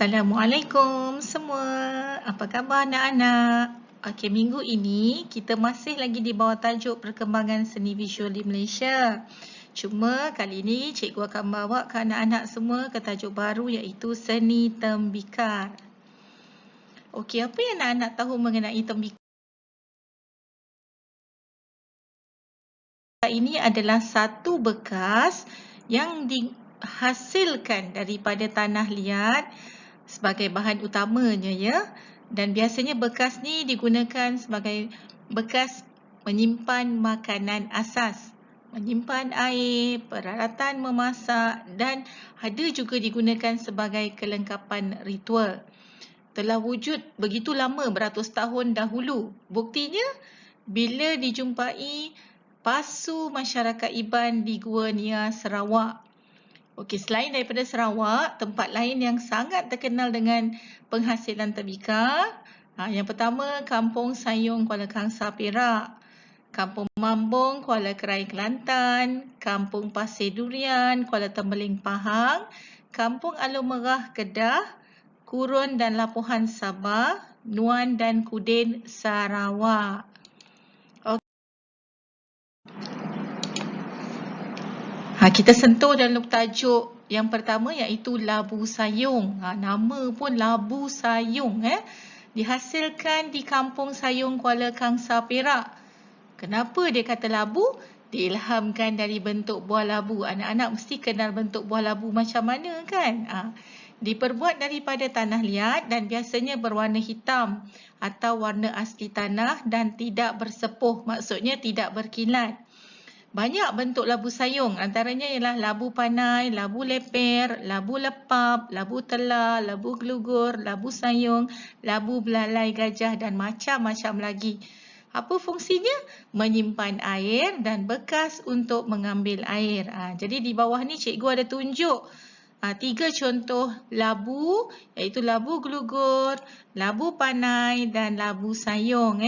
Assalamualaikum semua. Apa khabar anak-anak? Okey, minggu ini kita masih lagi di bawah tajuk perkembangan seni visual di Malaysia. Cuma kali ini cikgu akan bawa ke anak-anak semua ke tajuk baru iaitu seni tembikar. Okey, apa yang anak-anak tahu mengenai tembikar? Ini adalah satu bekas yang dihasilkan daripada tanah liat sebagai bahan utamanya ya. Dan biasanya bekas ni digunakan sebagai bekas menyimpan makanan asas, menyimpan air, peralatan memasak dan ada juga digunakan sebagai kelengkapan ritual. Telah wujud begitu lama, beratus tahun dahulu. Buktinya bila dijumpai pasu masyarakat Iban di Gua Nia, Sarawak. Okey, selain daripada Sarawak, tempat lain yang sangat terkenal dengan penghasilan tembikar. Yang pertama, Kampung Sayong, Kuala Kangsar, Perak. Kampung Mambung, Kuala Kerai, Kelantan. Kampung Pasir Durian, Kuala Tembeling, Pahang. Kampung Alor Merah, Kedah. Kurun dan Lapuhan, Sabah. Nuan dan Kudin, Sarawak. Kita sentuh dalam tajuk yang pertama iaitu Labu Sayong. Nama pun Labu Sayong. Dihasilkan di Kampung Sayong, Kuala Kangsar, Perak. Kenapa dia kata labu? Diilhamkan dari bentuk buah labu. Anak-anak mesti kenal bentuk buah labu macam mana kan? Diperbuat daripada tanah liat dan biasanya berwarna hitam atau warna asli tanah dan tidak bersepuh. Maksudnya tidak berkilat. Banyak bentuk labu sayong, antaranya ialah labu panai, labu leper, labu lepap, labu telar, labu gelugur, labu sayong, labu belalai gajah dan macam-macam lagi. Apa fungsinya? Menyimpan air dan bekas untuk mengambil air. Jadi di bawah ni cikgu ada tunjuk 3 contoh labu, iaitu labu gelugur, labu panai dan labu sayong.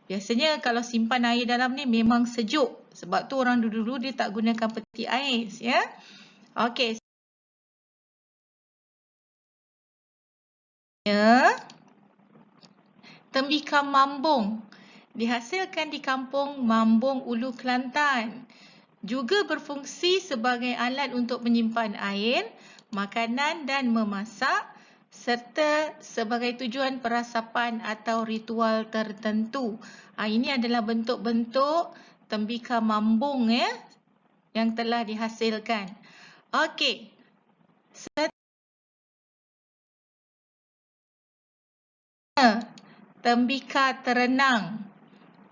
Biasanya kalau simpan air dalam ni memang sejuk. Sebab tu orang dulu-dulu dia tak gunakan peti ais ya. Okey. Tembikar Mambung dihasilkan di Kampung Mambung, Ulu, Kelantan. Juga berfungsi sebagai alat untuk menyimpan air, makanan dan memasak serta sebagai tujuan perasapan atau ritual tertentu. Ini adalah bentuk-bentuk tembikar mambung yang telah dihasilkan. Okey. Tembikar terenang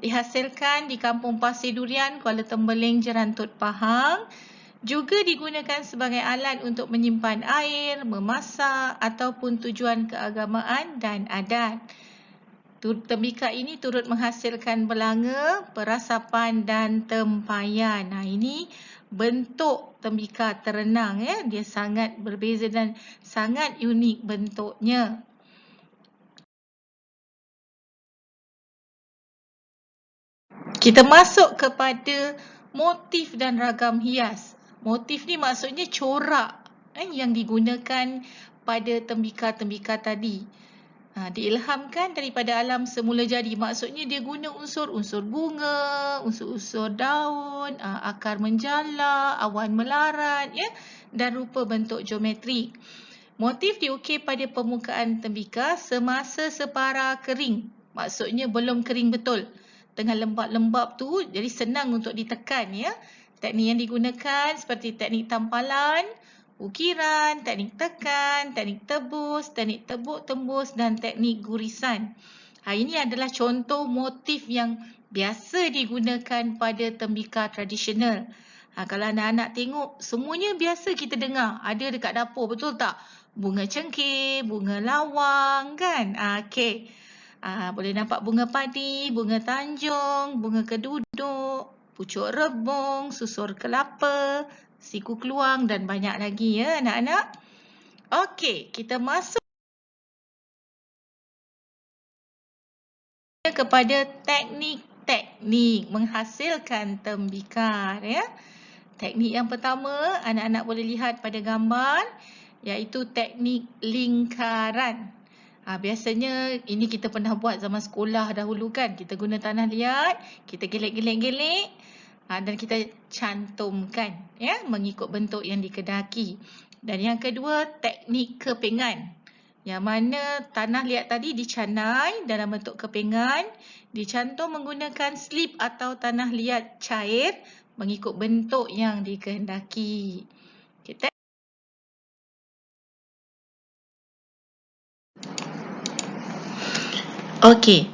dihasilkan di Kampung Pasir Durian, Kuala Tembeling, Jerantut, Pahang. Juga digunakan sebagai alat untuk menyimpan air, memasak ataupun tujuan keagamaan dan adat. Tembikar ini turut menghasilkan belanga, perasapan dan tempayan. Ini bentuk tembikar terenang dia sangat berbeza dan sangat unik bentuknya. Kita masuk kepada motif dan ragam hias. Motif ni maksudnya corak yang digunakan pada tembikar-tembikar tadi. Diilhamkan daripada alam semula jadi. Maksudnya dia guna unsur-unsur bunga, unsur-unsur daun, akar menjala, awan melarat dan rupa bentuk geometrik. Motif diukir pada permukaan tembikar semasa separa kering. Maksudnya belum kering betul. Tengah lembap-lembap tu jadi senang untuk ditekan ya. Teknik yang digunakan seperti teknik tampalan, ukiran, teknik tekan, teknik tebus, teknik tebuk tembus dan teknik gurisan. Ini adalah contoh motif yang biasa digunakan pada tembikar tradisional. Kalau anak-anak tengok, semuanya biasa kita dengar. Ada dekat dapur, betul tak? Bunga cengkeh, bunga lawang kan? Okey. Boleh nampak bunga padi, bunga tanjung, bunga keduduk, pucuk rebung, susur kelapa, siku keluang dan banyak lagi ya anak-anak. Okey, kita masuk kepada teknik-teknik menghasilkan tembikar ya. Teknik yang pertama, anak-anak boleh lihat pada gambar, iaitu teknik lingkaran. Biasanya ini kita pernah buat zaman sekolah dahulu kan. Kita guna tanah liat, kita gelek-gelek-gelek dan kita cantumkan ya, mengikut bentuk yang dikehendaki. Dan yang kedua, teknik kepingan. Yang mana tanah liat tadi dicanai dalam bentuk kepingan, dicantum menggunakan slip atau tanah liat cair mengikut bentuk yang dikehendaki. Kita Okey,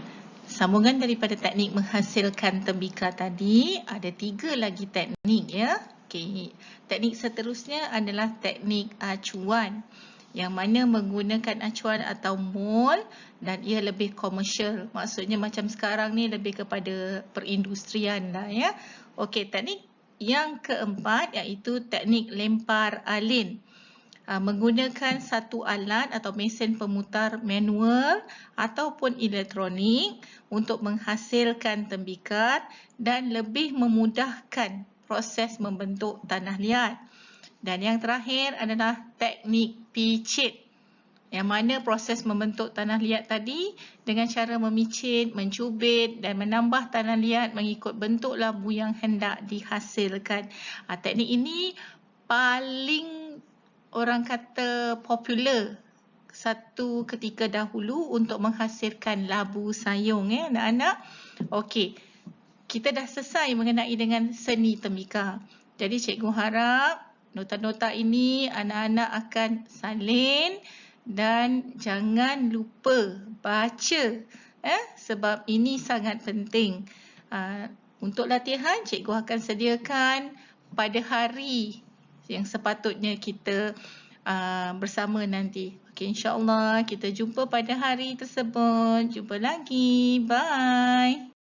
sambungan daripada teknik menghasilkan tembikar tadi, ada 3 lagi teknik ya. Okey, teknik seterusnya adalah teknik acuan, yang mana menggunakan acuan atau mol dan ia lebih komersial. Maksudnya macam sekarang ni lebih kepada perindustrian lah ya. Okey, teknik yang keempat iaitu teknik lempar alin. Menggunakan satu alat atau mesin pemutar manual ataupun elektronik untuk menghasilkan tembikar dan lebih memudahkan proses membentuk tanah liat. Dan yang terakhir adalah teknik picit, yang mana proses membentuk tanah liat tadi dengan cara memicit, mencubit dan menambah tanah liat mengikut bentuk labu yang hendak dihasilkan. Teknik ini paling orang kata popular satu ketika dahulu untuk menghasilkan labu sayung ya anak-anak. Okey, kita dah selesai mengenai dengan seni tembikar. Jadi cikgu harap nota-nota ini anak-anak akan salin dan jangan lupa baca sebab ini sangat penting. Untuk latihan cikgu akan sediakan pada hari yang sepatutnya kita bersama nanti. Okey, insya-Allah kita jumpa pada hari tersebut. Jumpa lagi. Bye.